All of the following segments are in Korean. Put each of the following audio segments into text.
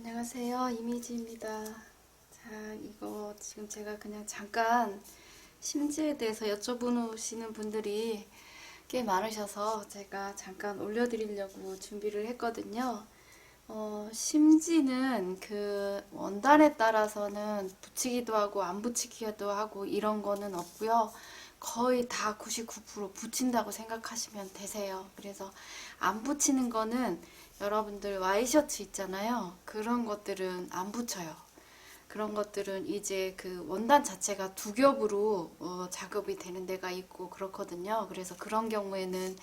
안녕하세요. 이미지입니다. 자, 이거 지금 제가 그냥 잠깐 심지에 대해서 여쭤보시는 분들이 꽤 많으셔서 제가 잠깐 올려드리려고 준비를 했거든요. 심지는 그 원단에 따라서는 붙이기도 하고 안 붙이기도 하고 이런 거는 없고요. 거의 다 99% 붙인다고 생각하시면 되세요. 그래서 안 붙이는 거는 여러분들 와이셔츠 있잖아요. 그런 것들은 안 붙여요. 그런 것들은 이제 그 원단 자체가 두 겹으로 작업이 되는 데가 있고 그렇거든요. 그래서 그런 경우에는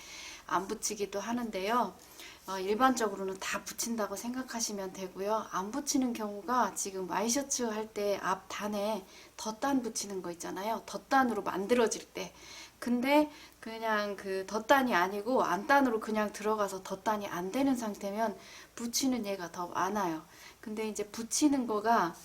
안 붙이기도 하는데요. 일반적으로는 다 붙인다고 생각하시면 되고요. 안 붙이는 경우가 지금 와이셔츠 할 때 앞 단에 덧단 붙이는 거 있잖아요. 덧단으로 만들어질 때. 근데 그냥 그 덧단이 아니고 안단으로 그냥 들어가서 덧단이 안 되는 상태면 붙이는 얘가 더 많아요. 근데 이제 붙이는 거가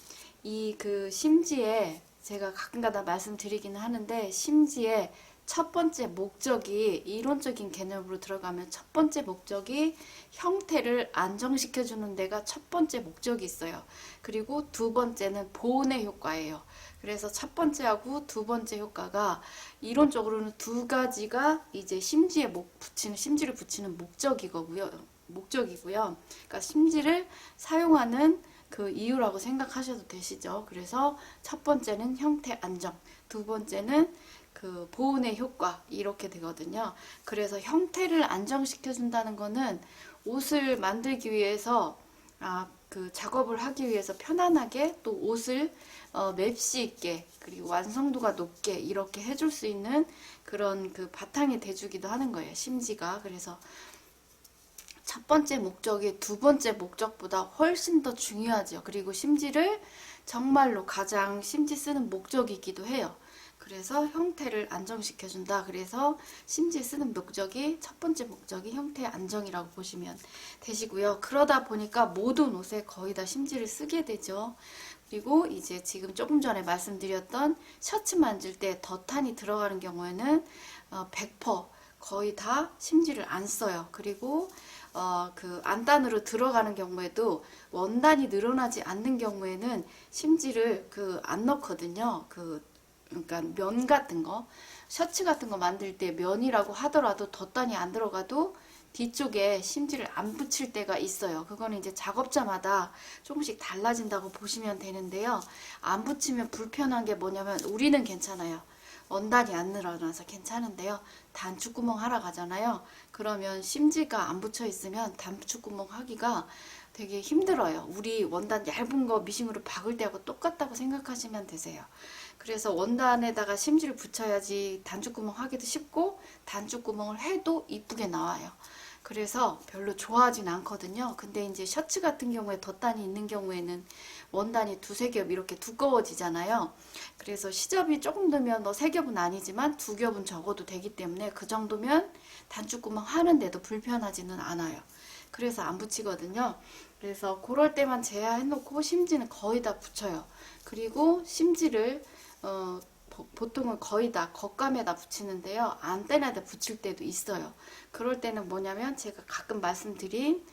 이 그 심지에 제가 가끔가다 말씀드리기는 하는데 심지에 첫 번째 목적이 이론적인 개념으로 들어가면 첫 번째 목적이 형태를 안정시켜 주는 데가 첫 번째 목적이 있어요. 그리고 두 번째는 보온의 효과예요. 그래서 첫 번째하고 두 번째 효과가 이론적으로는 두 가지가 이제 심지를 붙이는 목적이고요. 그러니까 심지를 사용하는 그 이유라고 생각하셔도 되시죠. 그래서 첫 번째는 형태 안정, 두 번째는 그 보온의 효과 이렇게 되거든요. 그래서 형태를 안정시켜 준다는 거는 옷을 만들기 위해서 그 작업을 하기 위해서 편안하게 또 옷을 맵시 있게 그리고 완성도가 높게 이렇게 해줄 수 있는 그런 그 바탕이 돼주기도 하는 거예요. 심지가. 그래서 첫 번째 목적이 두 번째 목적보다 훨씬 더 중요하죠. 그리고 심지를 정말로 가장 심지 쓰는 목적이기도 해요. 그래서 형태를 안정시켜준다. 그래서 심지 쓰는 목적이 첫 번째 목적이 형태 안정이라고 보시면 되시고요. 그러다 보니까 모든 옷에 거의 다 심지를 쓰게 되죠. 그리고 이제 지금 조금 전에 말씀드렸던 셔츠 만질 때 덧탄이 들어가는 경우에는 100% 거의 다 심지를 안 써요. 그리고 그 안단으로 들어가는 경우에도 원단이 늘어나지 않는 경우에는 심지를 그 안 넣거든요. 그러니까 면 같은 거, 셔츠 같은 거 만들 때 면이라고 하더라도 덧단이 안 들어가도 뒤쪽에 심지를 안 붙일 때가 있어요. 그거는 이제 작업자마다 조금씩 달라진다고 보시면 되는데요. 안 붙이면 불편한 게 뭐냐면 우리는 괜찮아요. 원단이 안 늘어나서 괜찮은데요. 단추구멍 하러 가잖아요. 그러면 심지가 안 붙여 있으면 단추구멍 하기가 되게 힘들어요. 우리 원단 얇은 거 미싱으로 박을 때하고 똑같다고 생각하시면 되세요. 그래서 원단에다가 심지를 붙여야지 단추구멍 하기도 쉽고 단추구멍을 해도 이쁘게 나와요. 그래서 별로 좋아하진 않거든요. 근데 이제 셔츠 같은 경우에 덧단이 있는 경우에는 원단이 두세 겹 이렇게 두꺼워지잖아요. 그래서 시접이 조금 들면 뭐 세 겹은 아니지만 두 겹은 적어도 되기 때문에 그 정도면 단추구멍 하는데도 불편하지는 않아요. 그래서 안 붙이거든요. 그래서 그럴 때만 제한해놓고 심지는 거의 다 붙여요. 그리고 심지를 보통은 거의 다 겉감에다 붙이는데요. 안테나에다 붙일 때도 있어요. 그럴 때는 뭐냐면 제가 가끔 말씀드린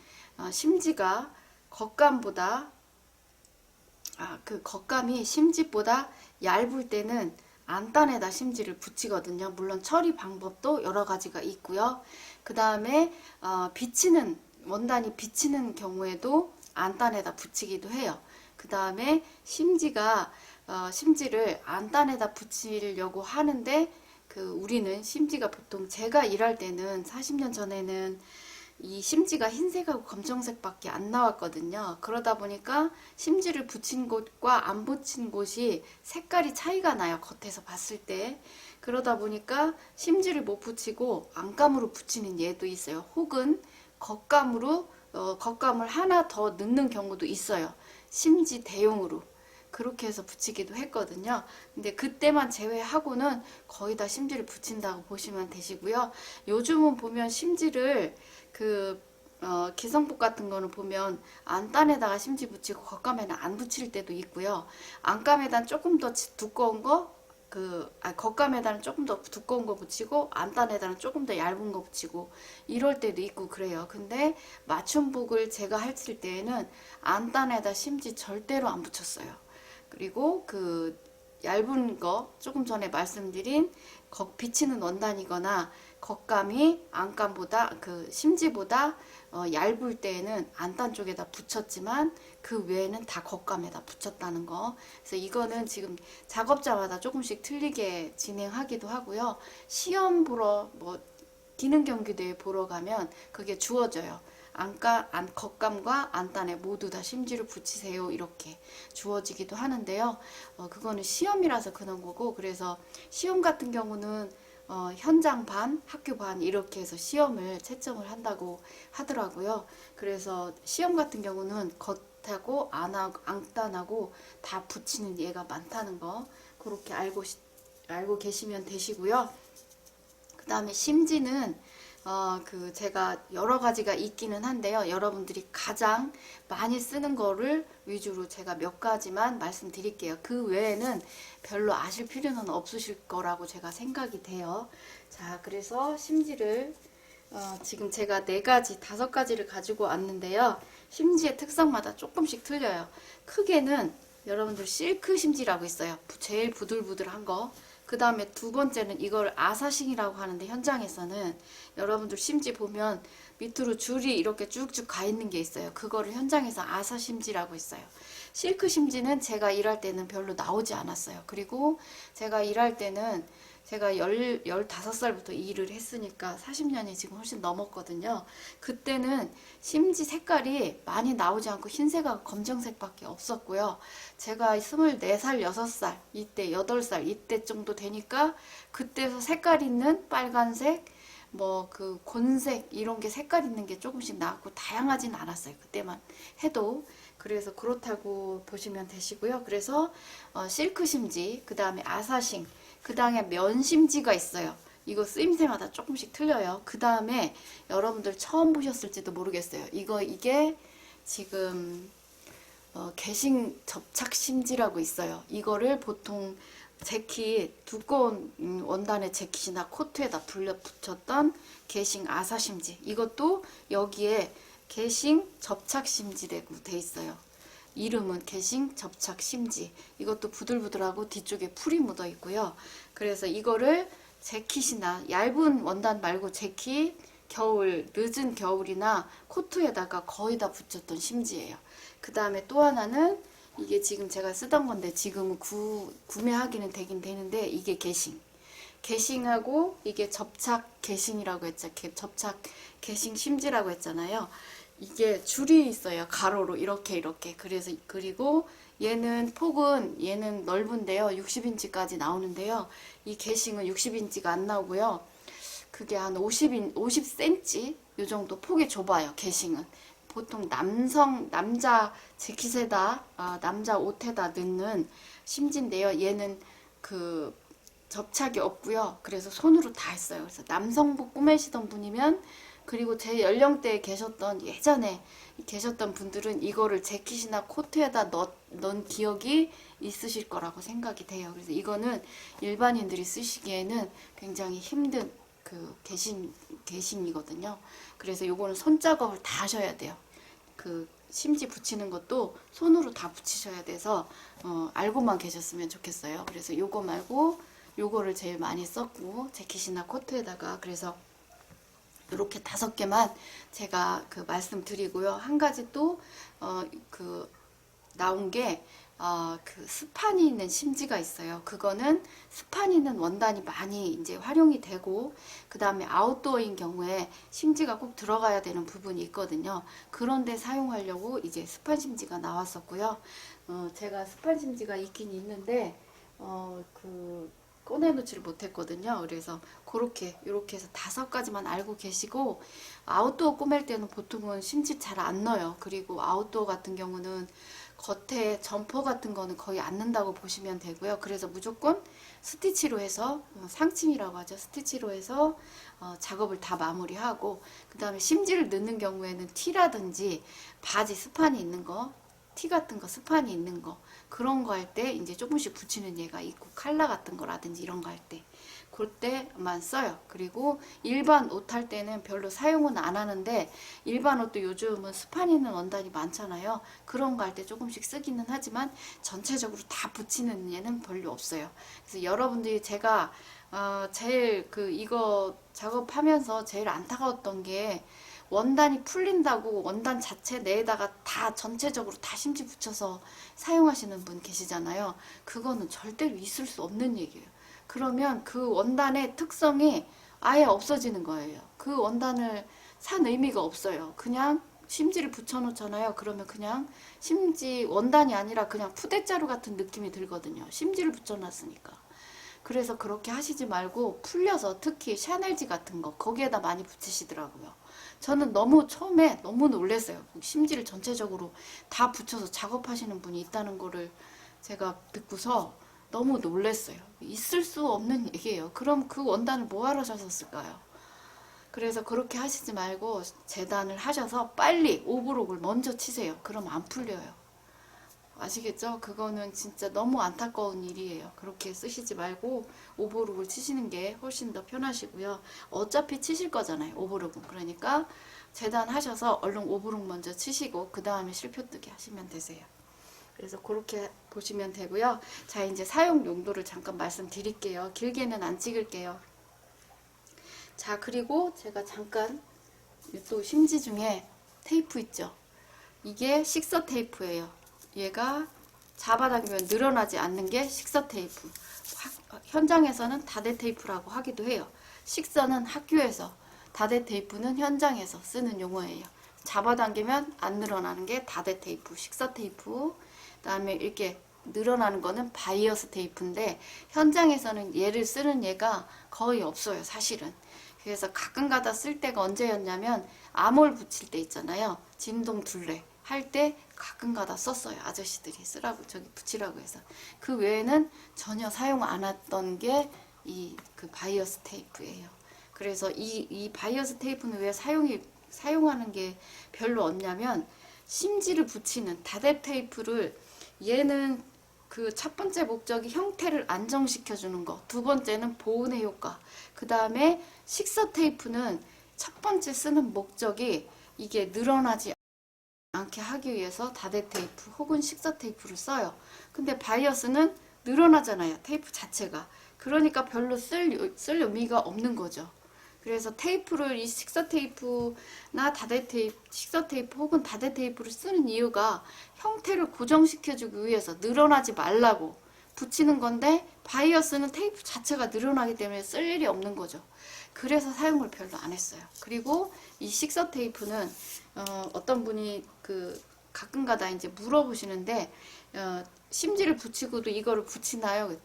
심지가 겉감보다 그 겉감이 심지보다 얇을 때는 안단에다 심지를 붙이거든요. 물론 처리 방법도 여러 가지가 있고요. 그 다음에 원단이 비치는 경우에도 안단에다 붙이기도 해요. 그 다음에 심지를 안단에다 붙이려고 하는데 우리는 심지가 보통 제가 일할 때는 40년 전에는 이 심지가 흰색하고 검정색밖에 안 나왔거든요. 그러다 보니까 심지를 붙인 곳과 안 붙인 곳이 색깔이 차이가 나요. 겉에서 봤을 때. 그러다 보니까 심지를 못 붙이고 안감으로 붙이는 예도 있어요. 혹은 겉감을 하나 더 넣는 경우도 있어요. 심지 대용으로. 그렇게 해서 붙이기도 했거든요. 근데 그때만 제외하고는 거의 다 심지를 붙인다고 보시면 되시고요. 요즘은 보면 심지를 기성복 같은 거는 보면 안단에다가 심지 붙이고 겉감에는 안 붙일 때도 있고요. 안감에다 조금 더 두꺼운 거 겉감에다는 조금 더 두꺼운 거 붙이고 안단에다는 조금 더 얇은 거 붙이고 이럴 때도 있고 그래요. 근데 맞춤복을 제가 했을 때에는 안단에다 심지 절대로 안 붙였어요. 그리고 그 얇은 거 조금 전에 말씀드린 비치는 원단이거나 겉감이 안감보다 그 심지보다 얇을 때에는 안단 쪽에다 붙였지만 그 외에는 다 겉감에다 붙였다는 거. 그래서 이거는 지금 작업자마다 조금씩 틀리게 진행하기도 하고요. 시험 보러 기능 경기대회 보러 가면 그게 주어져요. 겉감과 안단에 모두 다 심지를 붙이세요. 이렇게 주어지기도 하는데요. 그거는 시험이라서 그런 거고, 그래서 시험 같은 경우는 현장 반, 학교 반 이렇게 해서 시험을 채점을 한다고 하더라고요. 그래서 시험 같은 경우는 겉하고 안단하고 다 붙이는 예가 많다는 거 그렇게 알고 계시면 되시고요. 그 다음에 심지는 제가 여러 가지가 있기는 한데요. 여러분들이 가장 많이 쓰는 거를 위주로 제가 몇 가지만 말씀드릴게요. 그 외에는 별로 아실 필요는 없으실 거라고 제가 생각이 돼요. 자, 그래서 심지를 지금 제가 4가지, 5가지를 가지고 왔는데요. 심지의 특성마다 조금씩 틀려요. 크게는 여러분들 실크 심지라고 있어요. 제일 부들부들한 거. 그 다음에 두 번째는 이걸 아사싱이라고 하는데, 현장에서는 여러분들 심지 보면 밑으로 줄이 이렇게 쭉쭉 가 있는 게 있어요. 그거를 현장에서 아사 심지라고 있어요. 실크 심지는 제가 일할 때는 별로 나오지 않았어요. 그리고 제가 일할 때는 제가 15살부터 일을 했으니까 40년이 지금 훨씬 넘었거든요. 그때는 심지 색깔이 많이 나오지 않고 흰색하고 검정색밖에 없었고요. 제가 24살, 6살, 이때 8살 이때 정도 되니까 그때서 색깔 있는 빨간색, 그 곤색 이런 게 색깔 있는 게 조금씩 나왔고 다양하진 않았어요. 그때만 해도. 그래서 그렇다고 보시면 되시고요. 그래서 실크 심지, 그 다음에 아사싱, 그 다음에 면 심지가 있어요. 이거 쓰임새마다 조금씩 틀려요. 그 다음에 여러분들 처음 보셨을지도 모르겠어요. 이게 지금 개싱 접착 심지라고 있어요. 이거를 보통 재킷, 두꺼운 원단의 재킷이나 코트에다 붙였던 개싱 아사 심지, 이것도 여기에 개싱 접착 심지라고 돼 있어요. 이름은 개싱 접착 심지. 이것도 부들부들하고 뒤쪽에 풀이 묻어 있고요. 그래서 이거를 재킷이나 얇은 원단 말고 재킷, 늦은 겨울이나 코트에다가 거의 다 붙였던 심지예요. 그 다음에 또 하나는 이게 지금 제가 쓰던 건데 지금은 구매하기는 되긴 되는데, 이게 게싱하고 이게 접착 게싱이라고 했죠. 접착 게싱 심지라고 했잖아요. 이게 줄이 있어요. 가로로 이렇게. 그리고 얘는 얘는 넓은데요. 60인치까지 나오는데요. 이 게싱은 60인치가 안 나오고요. 그게 한 50cm 이 정도 폭이 좁아요. 게싱은 보통 남자 재킷에다 남자 옷에다 넣는 심지인데요. 얘는 그 접착이 없고요. 그래서 손으로 다 했어요. 그래서 남성복 꾸미시던 분이면, 그리고 제 연령대에 예전에 계셨던 분들은 이거를 재킷이나 코트에다 넣은 기억이 있으실 거라고 생각이 돼요. 그래서 이거는 일반인들이 쓰시기에는 굉장히 힘든 그 게싱이거든요. 그래서 요거는 손작업을 다 하셔야 돼요. 그 심지 붙이는 것도 손으로 다 붙이셔야 돼서 알고만 계셨으면 좋겠어요. 그래서 요거 말고 요거를 제일 많이 썼고, 재킷이나 코트에다가. 그래서 이렇게 5개만 제가 말씀드리고요. 한 가지 또 나온 게 스판이 있는 심지가 있어요. 그거는 스판이 있는 원단이 많이 이제 활용이 되고, 그 다음에 아웃도어인 경우에 심지가 꼭 들어가야 되는 부분이 있거든요. 그런데 사용하려고 이제 스판 심지가 나왔었고요. 제가 스판 심지가 있긴 있는데 꺼내놓지를 못했거든요. 그래서 이렇게 해서 5가지만 알고 계시고, 아웃도어 꾸밀 때는 보통은 심지 잘 안 넣어요. 그리고 아웃도어 같은 경우는 겉에 점퍼 같은 거는 거의 안 넣는다고 보시면 되고요. 그래서 무조건 스티치로 해서, 상침이라고 하죠. 스티치로 해서 작업을 다 마무리하고, 그 다음에 심지를 넣는 경우에는 티라든지 바지 스판이 있는 거, 티 같은 거, 스판이 있는 거, 그런 거 할 때 이제 조금씩 붙이는 얘가 있고, 칼라 같은 거라든지 이런 거 할 때, 그때만 써요. 그리고 일반 옷 할 때는 별로 사용은 안 하는데, 일반 옷도 요즘은 스판 있는 원단이 많잖아요. 그런 거 할 때 조금씩 쓰기는 하지만 전체적으로 다 붙이는 얘는 별로 없어요. 그래서 여러분들이 제가 제일 이거 작업하면서 제일 안타까웠던 게, 원단이 풀린다고 원단 자체 내에다가 다 전체적으로 다 심지 붙여서 사용하시는 분 계시잖아요. 그거는 절대로 있을 수 없는 얘기예요. 그러면 그 원단의 특성이 아예 없어지는 거예요. 그 원단을 산 의미가 없어요. 그냥 심지를 붙여놓잖아요. 그러면 그냥 심지 원단이 아니라 그냥 푸대자루 같은 느낌이 들거든요. 심지를 붙여놨으니까. 그래서 그렇게 하시지 말고 풀려서, 특히 샤넬지 같은 거 거기에다 많이 붙이시더라고요. 저는 너무 처음에 너무 놀랐어요. 심지를 전체적으로 다 붙여서 작업하시는 분이 있다는 거를 제가 듣고서 너무 놀랐어요. 있을 수 없는 얘기예요. 그럼 그 원단을 뭐하러 사셨을까요? 그래서 그렇게 하시지 말고 재단을 하셔서 빨리 오브록을 먼저 치세요. 그럼 안 풀려요. 아시겠죠? 그거는 진짜 너무 안타까운 일이에요. 그렇게 쓰시지 말고 오버록을 치시는 게 훨씬 더 편하시고요. 어차피 치실 거잖아요, 오버록은. 그러니까 재단하셔서 얼른 오버록 먼저 치시고 그 다음에 실표뜨기 하시면 되세요. 그래서 그렇게 보시면 되고요. 자, 이제 사용 용도를 잠깐 말씀드릴게요. 길게는 안 찍을게요. 자, 그리고 제가 잠깐 또 심지 중에 테이프 있죠? 이게 식서 테이프예요. 얘가 잡아당기면 늘어나지 않는 게 식서 테이프. 현장에서는 다대 테이프라고 하기도 해요. 식서는 학교에서, 다대 테이프는 현장에서 쓰는 용어예요. 잡아당기면 안 늘어나는 게 다대 테이프, 식서 테이프. 그다음에 이렇게 늘어나는 거는 바이어스 테이프인데, 현장에서는 얘를 쓰는 얘가 거의 없어요, 사실은. 그래서 가끔가다 쓸 때가 언제였냐면, 아몰 붙일 때 있잖아요. 진동 둘레 할 때 가끔가다 썼어요. 아저씨들이 쓰라고, 저기 붙이라고 해서. 그 외에는 전혀 사용 안 했던 게 이 바이어스 테이프예요. 그래서 이 바이어스 테이프는 왜 사용하는 게 별로 없냐면, 심지를 붙이는 다대 테이프를, 얘는 그 첫 번째 목적이 형태를 안정시켜 주는 거, 두 번째는 보온의 효과, 그 다음에 식서 테이프는 첫 번째 쓰는 목적이 이게 늘어나지 않게 하기 위해서 다대 테이프 혹은 식서 테이프를 써요. 근데 바이어스는 늘어나잖아요, 테이프 자체가. 그러니까 별로 쓸 의미가 없는 거죠. 그래서 테이프를, 이 식서 테이프나 다대 테이프, 식서 테이프 혹은 다대 테이프를 쓰는 이유가 형태를 고정시켜주기 위해서, 늘어나지 말라고 붙이는 건데, 바이어스는 테이프 자체가 늘어나기 때문에 쓸 일이 없는 거죠. 그래서 사용을 별로 안 했어요. 그리고 이 식서 테이프는 어떤 분이 가끔가다 이제 물어보시는데, 심지를 붙이고도 이거를 붙이나요?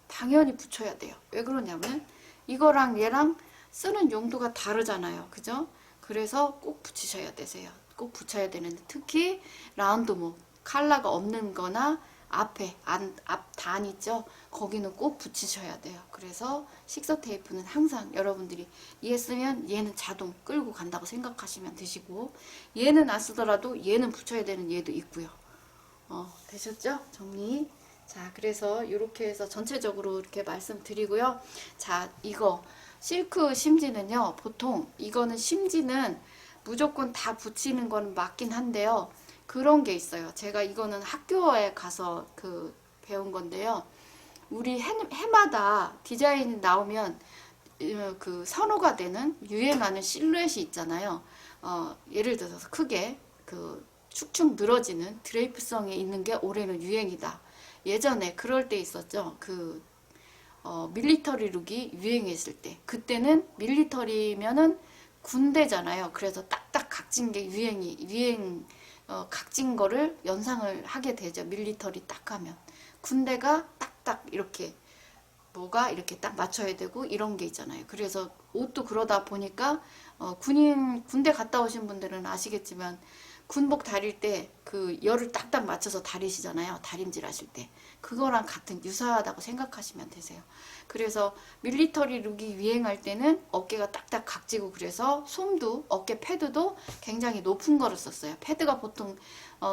당연히 붙여야 돼요. 왜 그러냐면 이거랑 얘랑 쓰는 용도가 다르잖아요. 그죠? 그래서 꼭 붙이셔야 되세요. 꼭 붙여야 되는데, 특히 라운드목, 칼라가 없는 거나 앞에 앞 단 있죠? 거기는 꼭 붙이셔야 돼요. 그래서 식서 테이프는 항상 여러분들이 얘 쓰면 얘는 자동 끌고 간다고 생각하시면 되시고, 얘는 안 쓰더라도 얘는 붙여야 되는 얘도 있고요. 되셨죠? 정리. 자, 그래서 이렇게 해서 전체적으로 이렇게 말씀드리고요. 자, 이거 실크 심지는요, 보통 이거는 심지는 무조건 다 붙이는 건 맞긴 한데요. 그런 게 있어요. 제가 이거는 학교에 가서 배운 건데요. 우리 해마다 디자인이 나오면 선호가 되는, 유행하는 실루엣이 있잖아요. 예를 들어서 크게 축축 늘어지는 드레이프성에 있는 게 올해는 유행이다. 예전에 그럴 때 있었죠. 밀리터리 룩이 유행했을 때. 그때는 밀리터리면은 군대잖아요. 그래서 딱딱 각진 게 각진 거를 연상을 하게 되죠. 밀리터리 딱 하면. 군대가 딱딱 이렇게 뭐가 이렇게 딱 맞춰야 되고 이런 게 있잖아요. 그래서 옷도 그러다 보니까 군대 갔다 오신 분들은 아시겠지만, 군복 다릴 때 그 열을 딱딱 맞춰서 다리시잖아요. 다림질 하실 때. 그거랑 같은 유사하다고 생각하시면 되세요. 그래서 밀리터리 룩이 유행할 때는 어깨가 딱딱 각지고 그래서 솜도 어깨 패드도 굉장히 높은 거를 썼어요. 패드가 보통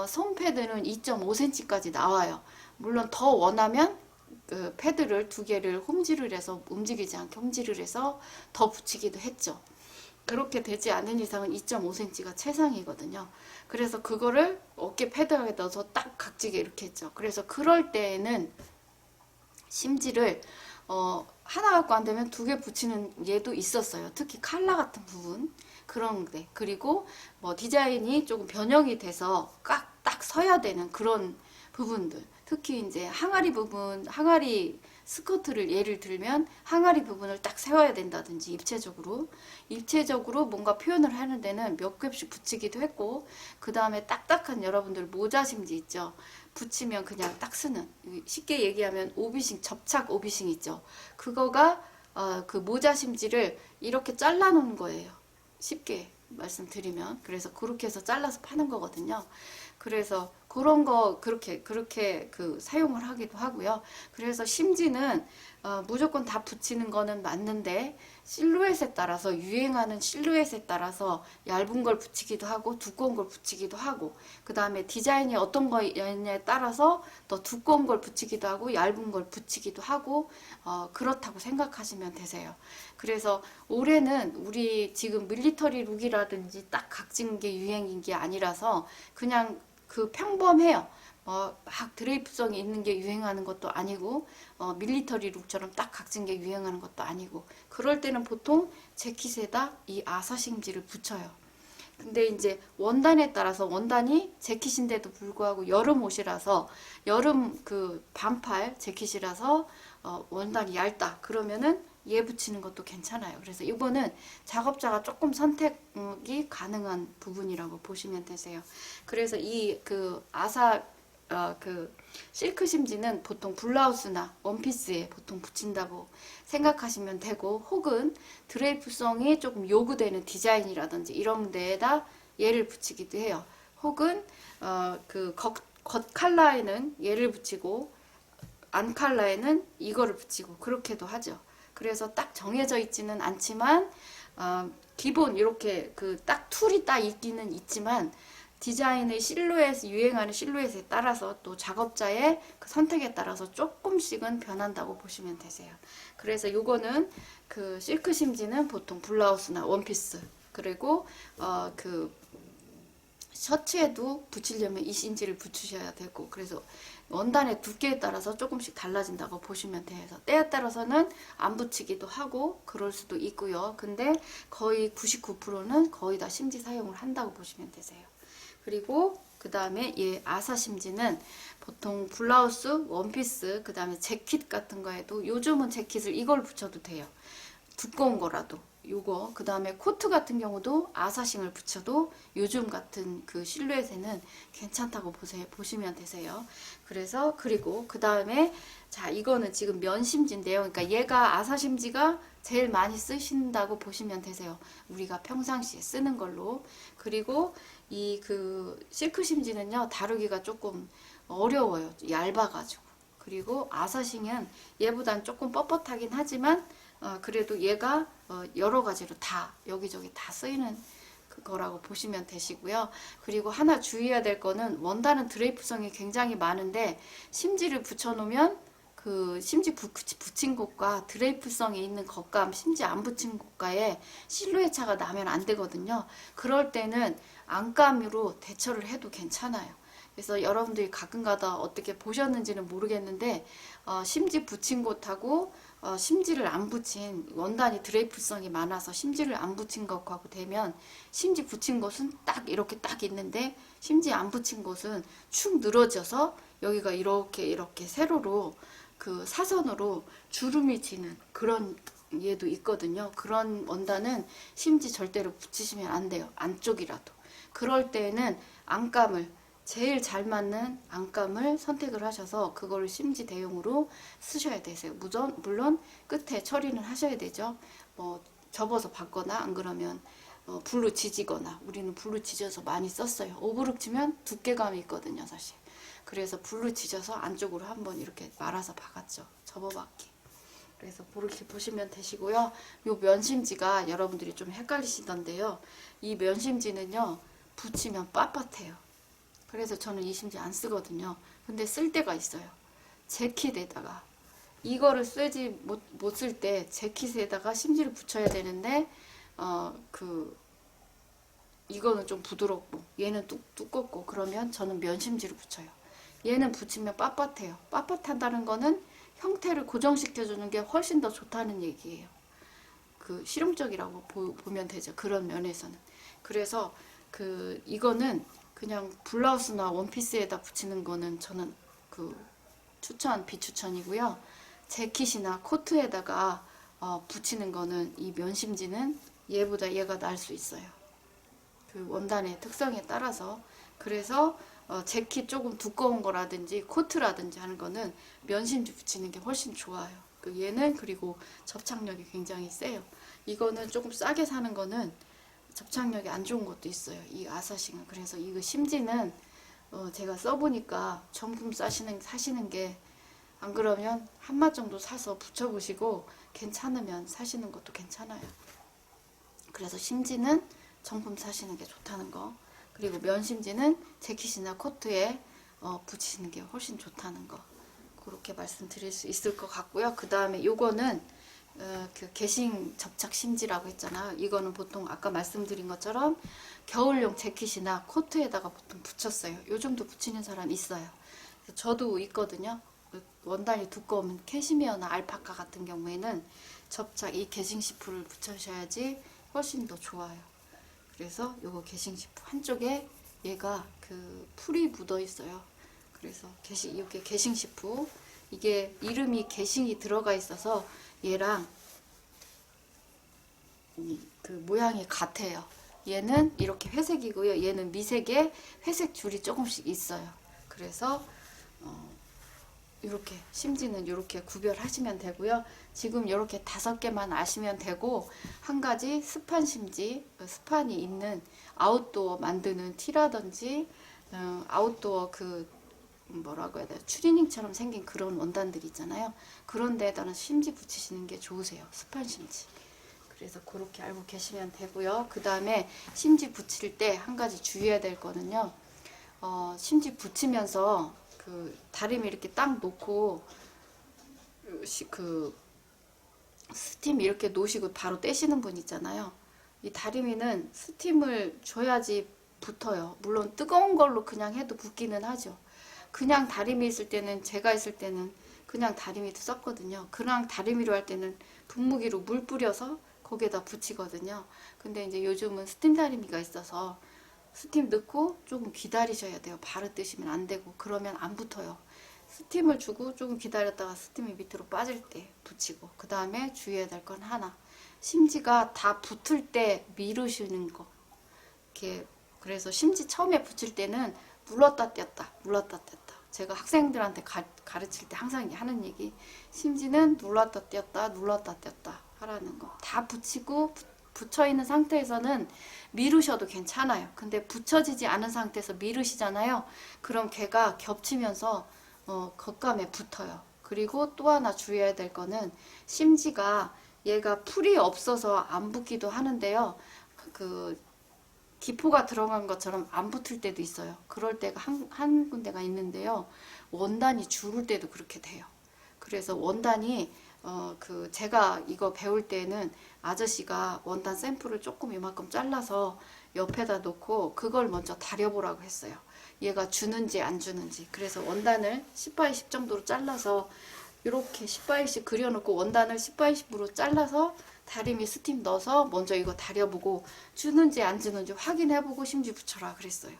솜 패드는 2.5cm까지 나와요. 물론 더 원하면 그 패드를 두 개를 홈질을 해서 움직이지 않게 홈질을 해서 더 붙이기도 했죠. 그렇게 되지 않은 이상은 2.5cm가 최상이거든요. 그래서 그거를 어깨 패드하게 넣어서 딱 각지게 이렇게 했죠. 그래서 그럴 때에는 심지를 하나 갖고 안 되면 두 개 붙이는 예도 있었어요. 특히 칼라 같은 부분 그런데 그리고 뭐 디자인이 조금 변형이 돼서 딱 서야 되는 그런 부분들 특히 이제 항아리 부분 항아리 스커트를 예를 들면 항아리 부분을 딱 세워야 된다든지 입체적으로 뭔가 표현을 하는 데는 몇 겹씩 붙이기도 했고 그 다음에 딱딱한 여러분들 모자 심지 있죠. 붙이면 그냥 딱 쓰는 쉽게 얘기하면 오비싱 접착 오비싱 있죠. 그거가 그 모자 심지를 이렇게 잘라 놓은 거예요. 쉽게 말씀드리면 그래서 그렇게 해서 잘라서 파는 거거든요. 그래서 그런 거 그렇게 그 사용을 하기도 하고요. 그래서 심지는 무조건 다 붙이는 거는 맞는데 실루엣에 따라서 유행하는 실루엣에 따라서 얇은 걸 붙이기도 하고 두꺼운 걸 붙이기도 하고 그 다음에 디자인이 어떤 거냐에 따라서 더 두꺼운 걸 붙이기도 하고 얇은 걸 붙이기도 하고 그렇다고 생각하시면 되세요. 그래서 올해는 우리 지금 밀리터리 룩이라든지 딱 각진 게 유행인 게 아니라서 그냥 그 평범해요. 막 드레이프성이 있는 게 유행하는 것도 아니고 밀리터리 룩처럼 딱 각진 게 유행하는 것도 아니고 그럴 때는 보통 재킷에다 이 아사심지를 붙여요. 근데 이제 원단에 따라서 원단이 재킷인데도 불구하고 여름 옷이라서 여름 그 반팔 재킷이라서 원단이 얇다 그러면은 얘 붙이는 것도 괜찮아요. 그래서 이거는 작업자가 조금 선택이 가능한 부분이라고 보시면 되세요. 그래서 이 그 그 실크 심지는 보통 블라우스나 원피스에 보통 붙인다고 생각하시면 되고 혹은 드레이프성이 조금 요구되는 디자인이라든지 이런 데에다 얘를 붙이기도 해요. 혹은 그 겉 컬러에는 얘를 붙이고 안 컬러에는 이거를 붙이고 그렇게도 하죠. 그래서 딱 정해져 있지는 않지만 기본 이렇게 그 딱 툴이 딱 있기는 있지만 디자인의 실루엣, 유행하는 실루엣에 따라서 또 작업자의 그 선택에 따라서 조금씩은 변한다고 보시면 되세요. 그래서 요거는 그 실크 심지는 보통 블라우스나 원피스 그리고 그 셔츠에도 붙이려면 2cm를 붙이셔야 되고 그래서 원단의 두께에 따라서 조금씩 달라진다고 보시면 돼서 때에 따라서는 안 붙이기도 하고 그럴 수도 있고요. 근데 거의 99%는 거의 다 심지 사용을 한다고 보시면 되세요. 그리고 그 다음에 얘 아사 심지는 보통 블라우스, 원피스, 그 다음에 재킷 같은 거에도 요즘은 재킷을 이걸 붙여도 돼요. 두꺼운 거라도 요거 그 다음에 코트 같은 경우도 아사싱을 붙여도 요즘 같은 그 실루엣에는 괜찮다고 보시면 되세요. 그래서 그리고 그 다음에 자 이거는 지금 면심지인데요. 그러니까 얘가 아사심지가 제일 많이 쓰신다고 보시면 되세요. 우리가 평상시에 쓰는 걸로. 그리고 이 그 실크 심지는요 다루기가 조금 어려워요. 얇아가지고. 그리고 아사싱은 얘보단 조금 뻣뻣하긴 하지만 그래도 얘가 여러 가지로 다 여기저기 다 쓰이는 그거라고 보시면 되시고요. 그리고 하나 주의해야 될 거는 원단은 드레이프성이 굉장히 많은데 심지를 붙여놓으면 그 심지 붙인 곳과 드레이프성이 있는 겉감, 심지 안 붙인 곳과의 실루엣 차가 나면 안 되거든요. 그럴 때는 안감으로 대처를 해도 괜찮아요. 그래서 여러분들이 가끔가다 어떻게 보셨는지는 모르겠는데 심지 붙인 곳하고 심지를 안 붙인 원단이 드레이프성이 많아서 심지를 안 붙인 것하고 되면 심지 붙인 곳은 딱 이렇게 딱 있는데 심지 안 붙인 곳은 축 늘어져서 여기가 이렇게 세로로 그 사선으로 주름이 지는 그런 얘도 있거든요. 그런 원단은 심지 절대로 붙이시면 안 돼요. 안쪽이라도. 그럴 때에는 안감을 제일 잘 맞는 안감을 선택을 하셔서 그거를 심지 대용으로 쓰셔야 되세요. 물론 끝에 처리는 하셔야 되죠. 뭐 접어서 받거나 안 그러면 불로 지지거나, 우리는 불로 지져서 많이 썼어요. 오브룩 치면 두께감이 있거든요, 사실. 그래서 불로 지져서 안쪽으로 한번 이렇게 말아서 박았죠. 접어박기. 그래서 그렇게 보시면 되시고요. 요 면심지가 여러분들이 좀 헷갈리시던데요. 이 면심지는요, 붙이면 빳빳해요. 그래서 저는 이 심지 안 쓰거든요. 근데 쓸 때가 있어요. 재킷에다가. 이거를 쓰지 못 쓸 때 재킷에다가 심지를 붙여야 되는데, 이거는 좀 부드럽고, 얘는 두껍고, 그러면 저는 면심지를 붙여요. 얘는 붙이면 빳빳해요. 빳빳한다는 거는 형태를 고정시켜주는 게 훨씬 더 좋다는 얘기예요. 실용적이라고 보면 되죠. 그런 면에서는. 그래서 이거는 그냥 블라우스나 원피스에다 붙이는 거는 저는 비추천이고요. 재킷이나 코트에다가 붙이는 거는 이 면심지는 얘보다 얘가 나을 수 있어요. 원단의 특성에 따라서. 그래서 재킷 조금 두꺼운 거라든지 코트라든지 하는 거는 면심지 붙이는 게 훨씬 좋아요. 얘는 그리고 접착력이 굉장히 세요. 이거는 조금 싸게 사는 거는 접착력이 안 좋은 것도 있어요. 이 아사싱은. 그래서 이거 심지는 제가 써보니까 정품 사시는 게, 안 그러면 한 맛 정도 사서 붙여보시고 괜찮으면 사시는 것도 괜찮아요. 그래서 심지는 정품 사시는 게 좋다는 거. 그리고 면심지는 재킷이나 코트에 붙이시는 게 훨씬 좋다는 거. 그렇게 말씀드릴 수 있을 것 같고요. 그 다음에 요거는 개싱 접착 심지라고 했잖아요. 이거는 보통 아까 말씀드린 것처럼 겨울용 재킷이나 코트에다가 보통 붙였어요. 요즘도 붙이는 사람 있어요. 저도 있거든요. 원단이 두꺼우면 캐시미어나 알파카 같은 경우에는 이 개싱 시프를 붙여셔야지 훨씬 더 좋아요. 그래서 요거 개싱 시프 한쪽에 얘가 풀이 묻어 있어요. 그래서 이게 개싱 시프, 이게 이름이 개싱이 들어가 있어서 얘랑 모양이 같아요. 얘는 이렇게 회색이고요. 얘는 미색에 회색 줄이 조금씩 있어요. 그래서 이렇게 심지는 이렇게 구별하시면 되고요. 지금 이렇게 5개만 아시면 되고, 한 가지 스판 심지, 스판이 있는 아웃도어 만드는 티라든지 아웃도어 뭐라고 해야 돼요? 추리닝처럼 생긴 그런 원단들 있잖아요. 그런 데에다는 심지 붙이시는 게 좋으세요. 스판 심지. 그래서 그렇게 알고 계시면 되고요. 그 다음에 심지 붙일 때 한 가지 주의해야 될 거는요. 심지 붙이면서 다리미 이렇게 딱 놓고 스팀 이렇게 놓으시고 바로 떼시는 분 있잖아요. 이 다리미는 스팀을 줘야지 붙어요. 물론 뜨거운 걸로 그냥 해도 붙기는 하죠. 그냥 다리미 있을 때는, 제가 있을 때는 그냥 다리미도 썼거든요. 그냥 다리미로 할 때는 분무기로 물 뿌려서 거기에다 붙이거든요. 근데 이제 요즘은 스팀 다리미가 있어서 스팀 넣고 조금 기다리셔야 돼요. 바로 뜨시면 안 되고, 그러면 안 붙어요. 스팀을 주고 조금 기다렸다가 스팀이 밑으로 빠질 때 붙이고, 그 다음에 주의해야 될 건 하나, 심지가 다 붙을 때 미루시는 거. 그래서 심지 처음에 붙일 때는 눌렀다 뗐다 눌렀다 뗐다. 제가 학생들한테 가르칠 때 항상 하는 얘기, 심지는 눌렀다 뗐다 눌렀다 뗐다 하라는 거. 다 붙이고 붙여있는 상태에서는 미루셔도 괜찮아요. 근데 붙여지지 않은 상태에서 미루시잖아요. 그럼 걔가 겹치면서 겉감에 붙어요. 그리고 또 하나 주의해야 될 거는, 심지가 얘가 풀이 없어서 안 붙기도 하는데요. 기포가 들어간 것처럼 안 붙을 때도 있어요. 그럴 때가 한 군데가 있는데요. 원단이 주를 때도 그렇게 돼요. 그래서 원단이 제가 이거 배울 때는 아저씨가 원단 샘플을 조금 이만큼 잘라서 옆에다 놓고 그걸 먼저 다려보라고 했어요. 얘가 주는지 안 주는지. 그래서 원단을 10x10 정도로 잘라서 이렇게 10x10 그려놓고 원단을 10x10으로 잘라서 다리미 스팀 넣어서 먼저 이거 다려보고 주는지 안 주는지 확인해보고 심지 붙여라 그랬어요.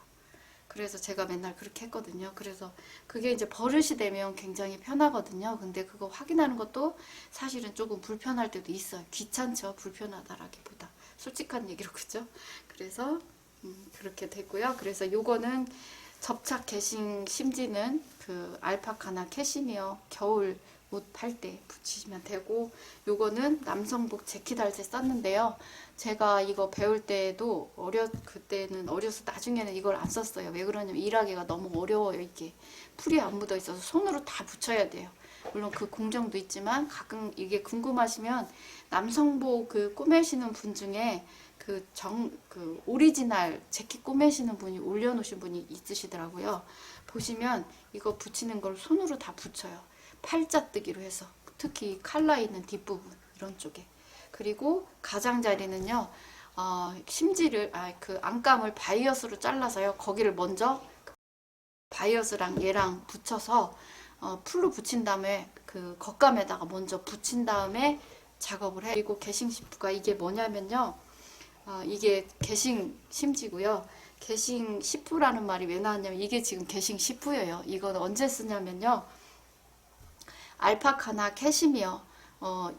그래서 제가 맨날 그렇게 했거든요. 그래서 그게 이제 버릇이 되면 굉장히 편하거든요. 근데 그거 확인하는 것도 사실은 조금 불편할 때도 있어요. 귀찮죠. 불편하다라기보다. 솔직한 얘기로, 그죠? 그래서 그렇게 됐고요. 그래서 요거는 접착 개싱 심지는 알파카나 캐시미어 겨울 옷 팔 때 붙이시면 되고, 요거는 남성복 재킷 할 때 썼는데요. 제가 이거 배울 때도 그때는 어려서 나중에는 이걸 안 썼어요. 왜 그러냐면 일하기가 너무 어려워요. 이게 풀이 안 묻어 있어서 손으로 다 붙여야 돼요. 물론 그 공정도 있지만 가끔 이게 궁금하시면 남성복 그 꾸매시는 분 중에 그 오리지널 재킷 꾸매시는 분이 올려놓으신 분이 있으시더라고요. 보시면 이거 붙이는 걸 손으로 다 붙여요. 팔자뜨기로 해서, 특히 칼라 있는 뒷부분 이런 쪽에. 그리고 가장자리는요, 심지를 그 안감을 바이어스로 잘라서요, 거기를 먼저 바이어스랑 얘랑 붙여서 풀로 붙인 다음에 그 겉감에다가 먼저 붙인 다음에 작업을 해. 그리고 게싱 시프가 이게 뭐냐면요, 이게 게싱 심지고요. 게싱 시프라는 말이 왜 나왔냐면 이게 지금 게싱 시프예요. 이거는 언제 쓰냐면요, 알파카나 캐시미어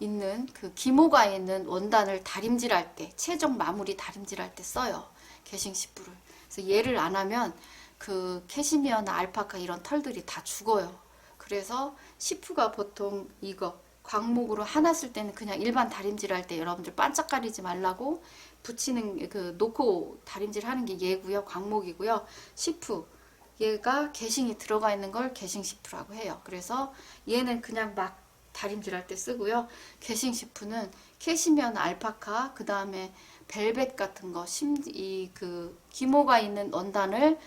있는 그 기모가 있는 원단을 다림질할 때, 최종 마무리 다림질할 때 써요. 게싱 시프를. 그래서 얘를 안 하면 그 캐시미어나 알파카 이런 털들이 다 죽어요. 그래서 시프가 보통 이거 광목으로 하나 쓸 때는 그냥 일반 다림질 할 때 여러분들 반짝거리지 말라고 붙이는 그 놓고 다림질 하는 게 얘고요. 광목이고요. 시프 얘가 게싱이 들어가 있는 걸 게싱 시프라고 해요. 그래서 얘는 그냥 막 다림질 할 때 쓰고요. 게싱 시프는 캐시미어나 알파카, 그 다음에 벨벳 같은 거, 그 기모가 있는 원단을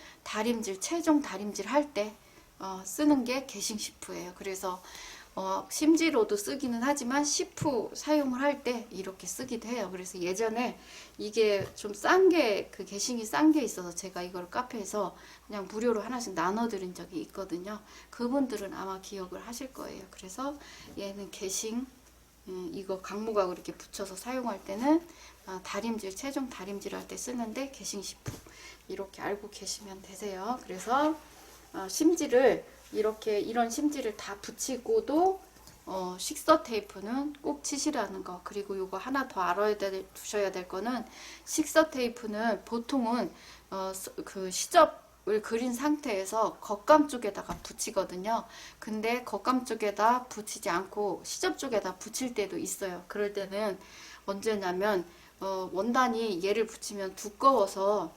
최종 다림질 할 때 쓰는 게 게싱 시프예요. 그래서 심지로도 쓰기는 하지만 시프 사용을 할 때 이렇게 쓰기도 해요. 그래서 예전에 이게 좀 싼 게, 그 게싱이 싼 게 있어서 제가 이걸 카페에서 그냥 무료로 하나씩 나눠드린 적이 있거든요. 그분들은 아마 기억을 하실 거예요. 그래서 얘는 게싱, 이거 강목하고 이렇게 붙여서 사용할 때는 최종 다림질 할 때 쓰는데 게싱 시프, 이렇게 알고 계시면 되세요. 그래서 심지를 이렇게, 이런 심지를 다 붙이고도 식서 테이프는 꼭 치시라는 거. 그리고 요거 하나 더 두셔야 될 거는, 식서 테이프는 보통은 그 시접을 그린 상태에서 겉감 쪽에다가 붙이거든요. 근데 겉감 쪽에다 붙이지 않고 시접 쪽에다 붙일 때도 있어요. 그럴 때는 언제냐면 원단이 얘를 붙이면 두꺼워서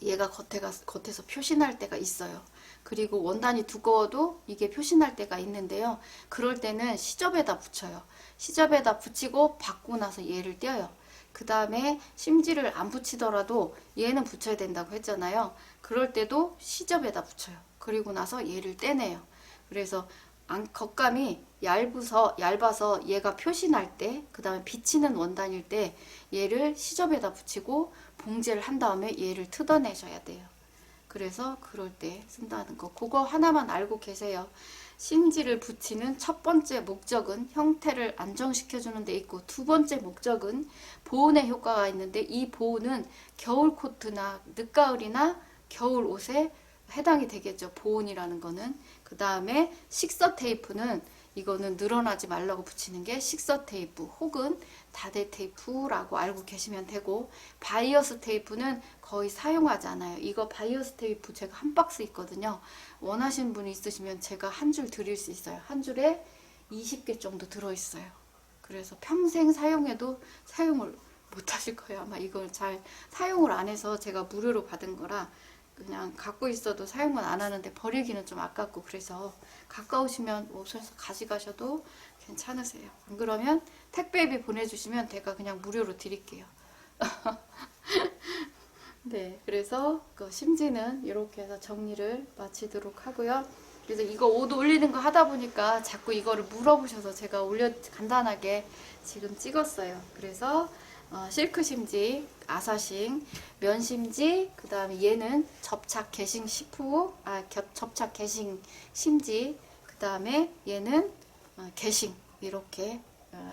얘가 겉에서 표시날 때가 있어요. 그리고 원단이 두꺼워도 이게 표시날 때가 있는데요. 그럴 때는 시접에다 붙여요. 시접에다 붙이고 받고 나서 얘를 떼어요. 그 다음에 심지를 안 붙이더라도 얘는 붙여야 된다고 했잖아요. 그럴 때도 시접에다 붙여요. 그리고 나서 얘를 떼내요. 그래서 겉감이 얇아서 얘가 표시날 때, 그 다음에 비치는 원단일 때 얘를 시접에다 붙이고 봉제를 한 다음에 얘를 뜯어내셔야 돼요. 그래서 그럴 때 쓴다는 거, 그거 하나만 알고 계세요. 심지를 붙이는 첫 번째 목적은 형태를 안정시켜주는 데 있고, 두 번째 목적은 보온의 효과가 있는데, 이 보온은 겨울 코트나 늦가을이나 겨울 옷에 해당이 되겠죠. 보온이라는 거는. 그 다음에 식서 테이프는, 이거는 늘어나지 말라고 붙이는 게 식서 테이프 혹은 다대 테이프라고 알고 계시면 되고, 바이어스 테이프는 거의 사용하지 않아요. 이거 바이어스 테이프 제가 한 박스 있거든요. 원하시는 분이 있으시면 제가 한 줄 드릴 수 있어요. 한 줄에 20개 정도 들어있어요. 그래서 평생 사용해도 사용을 못 하실 거예요. 아마 이걸 잘 사용을 안 해서 제가 무료로 받은 거라 그냥 갖고 있어도 사용은 안 하는데 버리기는 좀 아깝고, 그래서 가까우시면 옵션에서 가져가셔도 괜찮으세요. 안 그러면 택배비 보내주시면 제가 그냥 무료로 드릴게요. 네, 그래서 그 심지는 이렇게 해서 정리를 마치도록 하고요. 그래서 이거 옷 올리는 거 하다 보니까 자꾸 이거를 물어보셔서 제가 간단하게 지금 찍었어요. 그래서 실크 심지, 아사싱, 면 심지, 그 다음에 얘는 접착 게싱 시프, 접착 게싱 심지, 그 다음에 얘는 게싱, 이렇게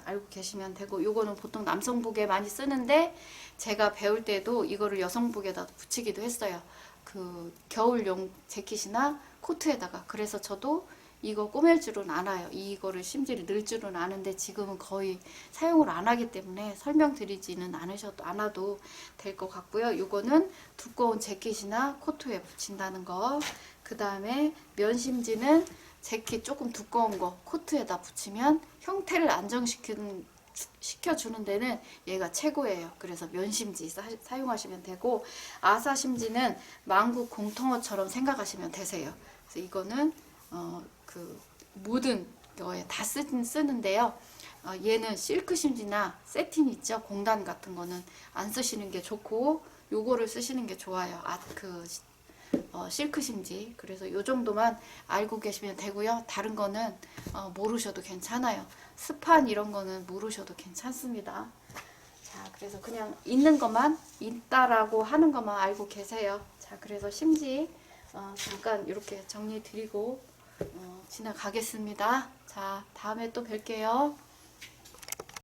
알고 계시면 되고, 요거는 보통 남성복에 많이 쓰는데 제가 배울 때도 이거를 여성복에다 붙이기도 했어요. 그 겨울용 재킷이나 코트에다가. 그래서 저도 이거 꾸밀 줄은 알아요. 이거를 심지를 넣을 줄은 아는데 지금은 거의 사용을 안 하기 때문에 설명드리지는 않아도 될 것 같고요. 이거는 두꺼운 재킷이나 코트에 붙인다는 거. 그 다음에 면 심지는 재킷 조금 두꺼운 거 코트에다 붙이면 형태를 시켜주는 데는 얘가 최고예요. 그래서 면심지 사용하시면 되고, 아사심지는 만국 공통어처럼 생각하시면 되세요. 그래서 이거는 그 모든 거에 다 쓰는데요. 얘는 실크 심지나 세틴 있죠, 공단 같은 거는 안 쓰시는 게 좋고 요거를 쓰시는 게 좋아요. 실크 심지. 그래서 요 정도만 알고 계시면 되고요. 다른 거는 모르셔도 괜찮아요. 스판 이런 거는 모르셔도 괜찮습니다. 자, 그래서 그냥 있는 것만, 있다라고 하는 것만 알고 계세요. 자, 그래서 심지 잠깐 이렇게 정리 드리고 지나가겠습니다. 자, 다음에 또 뵐게요.